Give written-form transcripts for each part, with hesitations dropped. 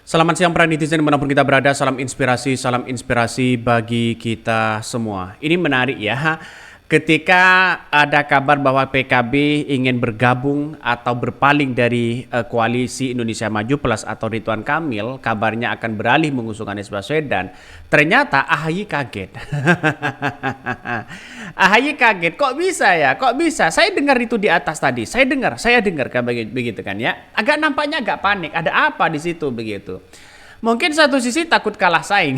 Selamat siang para netizen dimanapun kita berada, salam inspirasi bagi kita semua. Ini menarik ya, ketika ada kabar bahwa PKB ingin bergabung atau berpaling dari koalisi Indonesia Maju Plus atau Ridwan Kamil, kabarnya akan beralih mengusung Anies Baswedan. Ternyata AHY kaget. AHY kaget, kok bisa ya? Kok bisa? Saya dengar itu di atas tadi. Saya dengar kan begitu kan ya. Nampaknya agak panik. Ada apa di situ begitu? Mungkin satu sisi takut kalah saing.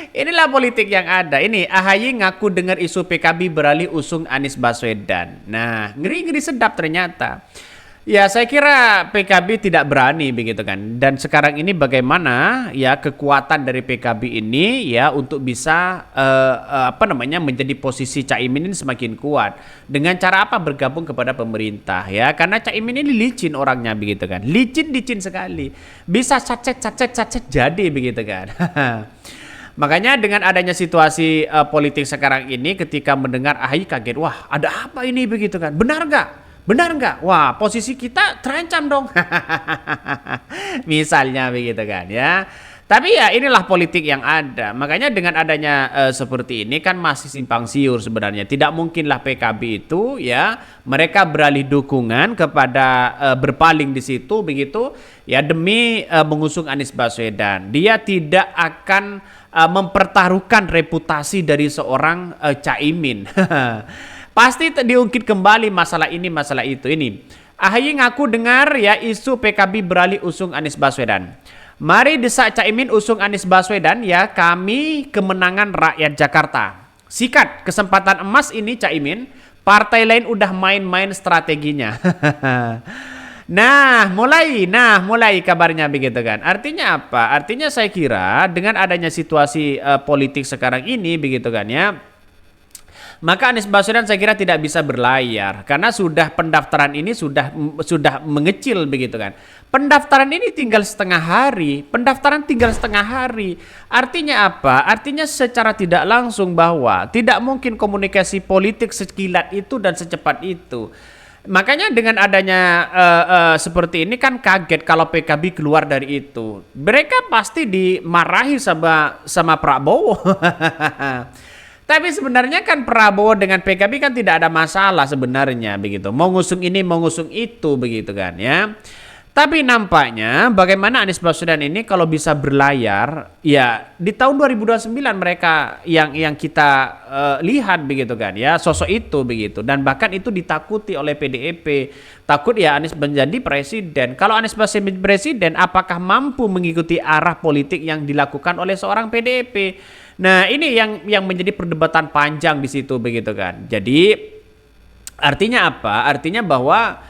Inilah politik yang ada. Ini AHY ngaku dengar isu PKB beralih usung Anies Baswedan. Nah, ngeri-ngeri sedap ternyata. Ya, saya kira PKB tidak berani begitu kan. Dan sekarang ini bagaimana ya kekuatan dari PKB ini ya untuk bisa menjadi posisi Caimin ini semakin kuat. Dengan cara apa? Bergabung kepada pemerintah ya. Karena Caimin ini licin orangnya begitu kan. Licin sekali. Bisa cacet jadi begitu kan. Makanya dengan adanya situasi politik sekarang ini ketika mendengar AHY kaget, wah ada apa ini begitu kan? Benar nggak? Wah, posisi kita terancam dong. Misalnya begitu kan ya. Tapi ya inilah politik yang ada. Makanya dengan adanya seperti ini kan masih simpang siur sebenarnya. Tidak mungkinlah PKB itu ya mereka beralih dukungan kepada berpaling di situ begitu ya demi mengusung Anies Baswedan. Dia tidak akan mempertaruhkan reputasi dari seorang Caimin. Pasti diungkit kembali masalah ini, masalah itu. Ini AHY ngaku dengar ya isu PKB beralih usung Anies Baswedan. Mari desak Caimin usung Anies Baswedan ya, kami kemenangan rakyat Jakarta. Sikat kesempatan emas ini Caimin, partai lain udah main-main strateginya. Nah, mulai kabarnya begitu kan. Artinya apa? Artinya saya kira dengan adanya situasi politik sekarang ini begitu kan ya. Maka Anies Baswedan saya kira tidak bisa berlayar karena sudah pendaftaran ini sudah mengecil begitu kan. Pendaftaran tinggal setengah hari. Artinya apa? Artinya secara tidak langsung bahwa tidak mungkin komunikasi politik sekilat itu dan secepat itu. Makanya dengan adanya seperti ini kan kaget kalau PKB keluar dari itu. Mereka pasti dimarahi sama Prabowo. Tapi sebenarnya kan Prabowo dengan PKB kan tidak ada masalah sebenarnya begitu. Mau ngusung ini, mau ngusung itu begitu kan ya. Tapi nampaknya bagaimana Anies Baswedan ini kalau bisa berlayar ya di tahun 2029 mereka yang kita lihat begitu kan ya sosok itu begitu dan bahkan itu ditakuti oleh PDIP. Takut ya Anies menjadi presiden. Kalau Anies Baswedan presiden apakah mampu mengikuti arah politik yang dilakukan oleh seorang PDIP? Nah, ini yang menjadi perdebatan panjang di situ begitu kan. Jadi artinya apa? Artinya bahwa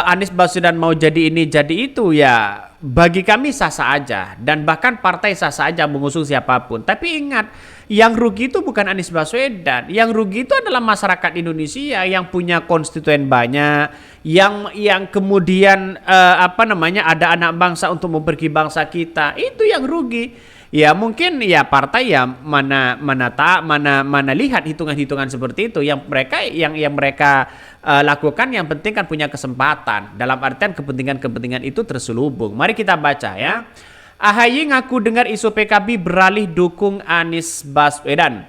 Anies Baswedan mau jadi ini jadi itu ya bagi kami sah-sah aja dan bahkan partai sah-sah aja mengusung siapapun. Tapi ingat, yang rugi itu bukan Anies Baswedan, yang rugi itu adalah masyarakat Indonesia yang punya konstituen banyak, yang kemudian ada anak bangsa untuk mempergi bangsa kita. Itu yang rugi. Ya mungkin ya partai ya mana lihat hitungan-hitungan seperti itu yang mereka lakukan yang penting kan punya kesempatan dalam artian kepentingan itu terselubung. Mari kita baca ya. AHY ngaku dengar isu PKB beralih dukung Anies Baswedan.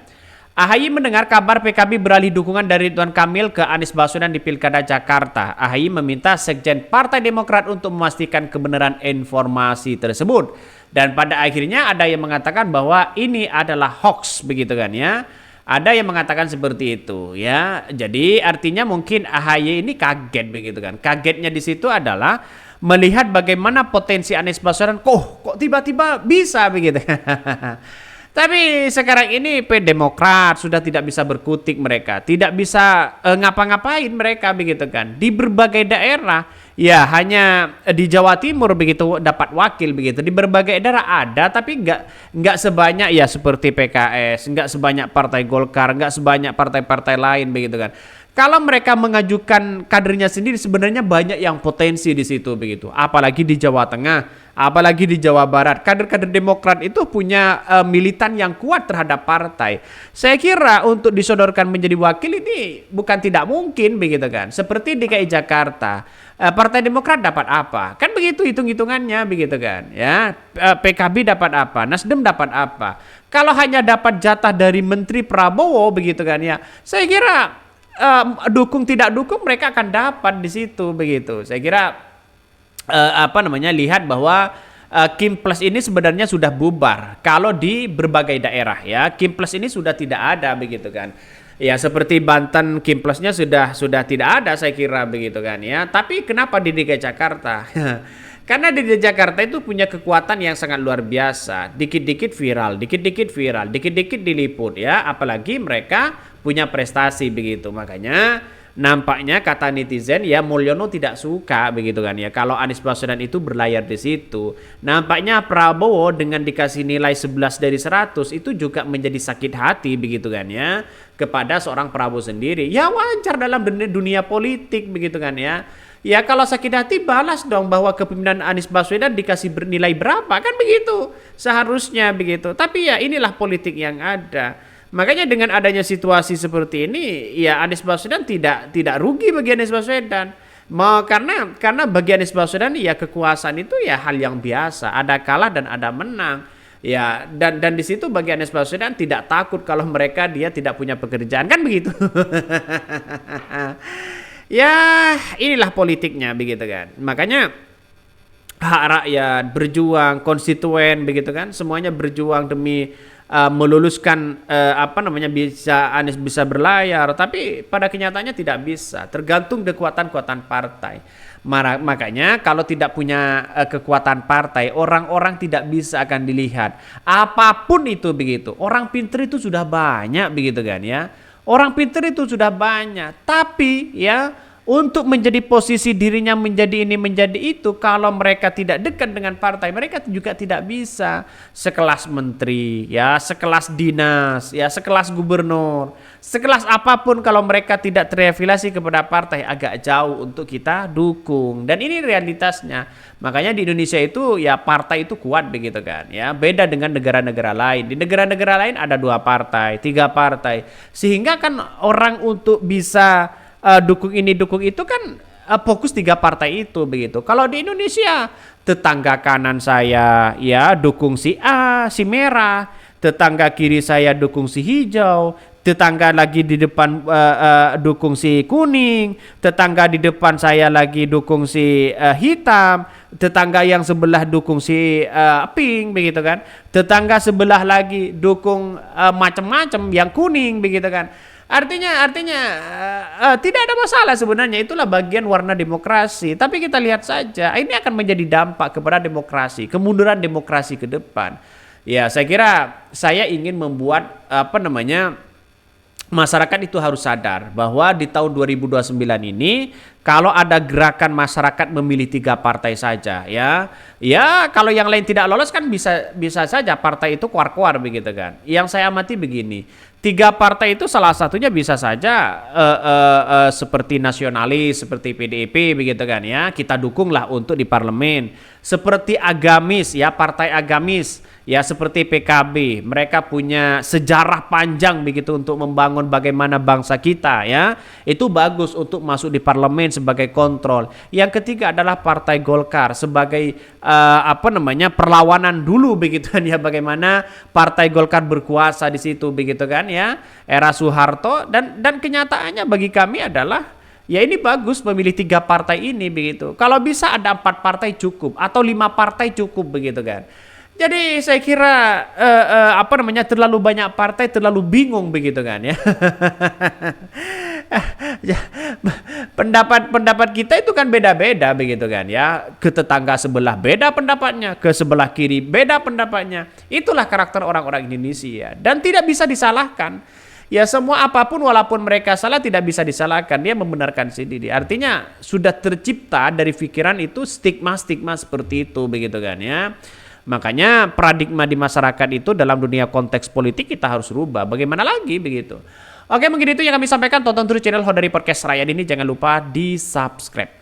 AHY mendengar kabar PKB beralih dukungan dari Ridwan Kamil ke Anies Baswedan di Pilkada Jakarta. AHY meminta Sekjen Partai Demokrat untuk memastikan kebenaran informasi tersebut. Dan pada akhirnya ada yang mengatakan bahwa ini adalah hoax begitu kan ya. Ada yang mengatakan seperti itu ya. Jadi artinya mungkin AHY ini kaget begitu kan. Kagetnya di situ adalah melihat bagaimana potensi Anies Baswedan kok tiba-tiba bisa begitu. Tapi sekarang ini Demokrat sudah tidak bisa berkutik mereka, tidak bisa ngapa-ngapain mereka begitu kan. Di berbagai daerah, ya hanya di Jawa Timur begitu dapat wakil begitu. Di berbagai daerah ada, tapi nggak sebanyak ya seperti PKS, nggak sebanyak Partai Golkar, nggak sebanyak partai-partai lain begitu kan. Kalau mereka mengajukan kadernya sendiri sebenarnya banyak yang potensi di situ begitu. Apalagi di Jawa Tengah, apalagi di Jawa Barat. Kader-kader Demokrat itu punya militan yang kuat terhadap partai. Saya kira untuk disodorkan menjadi wakil ini bukan tidak mungkin begitu kan. Seperti DKI Jakarta, Partai Demokrat dapat apa? Kan begitu hitung-hitungannya begitu kan. Ya, PKB dapat apa? Nasdem dapat apa? Kalau hanya dapat jatah dari Menteri Prabowo begitu kan ya. Saya kira dukung tidak dukung mereka akan dapat di situ begitu. Saya kira lihat bahwa Kim Plus ini sebenarnya sudah bubar kalau di berbagai daerah ya. Kim Plus ini sudah tidak ada begitu kan. Ya seperti Banten Kim Plusnya sudah tidak ada saya kira begitu kan ya. Tapi kenapa di DKI Jakarta? Karena di Jakarta itu punya kekuatan yang sangat luar biasa. Dikit-dikit viral, dikit-dikit viral, dikit-dikit diliput ya. Apalagi mereka punya prestasi begitu. Makanya nampaknya kata netizen ya Mulyono tidak suka begitu kan ya. Kalau Anies Baswedan itu berlayar di situ. Nampaknya Prabowo dengan dikasih nilai 11 dari 100 itu juga menjadi sakit hati begitu kan ya. Kepada seorang Prabowo sendiri. Ya wajar dalam dunia politik begitu kan ya. Ya kalau sakit hati balas dong bahwa kepemimpinan Anies Baswedan dikasih bernilai berapa kan begitu seharusnya begitu. Tapi ya inilah politik yang ada. Makanya dengan adanya situasi seperti ini ya Anies Baswedan tidak rugi bagi Anies Baswedan. Karena bagi Anies Baswedan ya kekuasaan itu ya hal yang biasa, ada kalah dan ada menang. Ya dan di situ bagi Anies Baswedan tidak takut kalau dia tidak punya pekerjaan kan begitu. Ya inilah politiknya begitu kan. Makanya hak rakyat berjuang, konstituen begitu kan, semuanya berjuang demi meluluskan Anies bisa berlayar, tapi pada kenyataannya tidak bisa, tergantung kekuatan-kekuatan partai. Makanya kalau tidak punya kekuatan partai, orang-orang tidak bisa akan dilihat apapun itu begitu. Orang pintar itu sudah banyak begitu kan ya. Orang pintar itu sudah banyak, tapi ya untuk menjadi posisi dirinya menjadi ini menjadi itu, kalau mereka tidak dekat dengan partai, mereka juga tidak bisa. Sekelas menteri, ya, sekelas dinas, ya, sekelas gubernur, sekelas apapun kalau mereka tidak terafiliasi kepada partai, agak jauh untuk kita dukung. Dan ini realitasnya. Makanya di Indonesia itu ya partai itu kuat begitu kan, ya. Beda dengan negara-negara lain. Di negara-negara lain ada 2 partai, 3 partai. Sehingga kan orang untuk bisa dukung ini dukung itu kan fokus 3 partai itu begitu. Kalau di Indonesia tetangga kanan saya ya dukung si A, si merah, tetangga kiri saya dukung si hijau, tetangga lagi di depan dukung si kuning, tetangga di depan saya lagi dukung si hitam, tetangga yang sebelah dukung si pink begitu kan, tetangga sebelah lagi dukung macam-macam yang kuning begitu kan. Artinya tidak ada masalah sebenarnya, itulah bagian warna demokrasi. Tapi kita lihat saja, ini akan menjadi dampak kepada demokrasi, kemunduran demokrasi ke depan. Ya, saya ingin membuat masyarakat itu harus sadar bahwa di tahun 2029 ini kalau ada gerakan masyarakat memilih 3 partai saja ya kalau yang lain tidak lolos kan bisa saja partai itu keluar begitu kan. Yang saya amati begini, 3 partai itu salah satunya bisa saja seperti nasionalis, seperti PDIP begitu kan ya, kita dukunglah untuk di parlemen. Seperti agamis ya, partai agamis ya seperti PKB, mereka punya sejarah panjang begitu untuk membangun bagaimana bangsa kita ya. Itu bagus untuk masuk di parlemen sebagai kontrol. Yang ketiga adalah Partai Golkar sebagai perlawanan dulu begitu kan ya, bagaimana Partai Golkar berkuasa di situ begitu kan ya, era Soeharto. Dan kenyataannya bagi kami adalah ya ini bagus memilih 3 partai ini begitu. Kalau bisa ada 4 partai cukup atau 5 partai cukup begitu kan. Jadi saya kira terlalu banyak partai terlalu bingung begitu kan ya. Pendapat kita itu kan beda-beda begitu kan ya. Ke tetangga sebelah beda pendapatnya, ke sebelah kiri beda pendapatnya. Itulah karakter orang-orang Indonesia dan tidak bisa disalahkan. Ya semua apapun walaupun mereka salah tidak bisa disalahkan, dia membenarkan sendiri. Artinya sudah tercipta dari pikiran itu stigma-stigma seperti itu begitu kan ya. Makanya paradigma di masyarakat itu dalam dunia konteks politik kita harus rubah. Bagaimana lagi begitu. Oke, mungkin itu yang kami sampaikan. Tonton terus channel Hodari Podcast Rakyat ini. Jangan lupa di subscribe.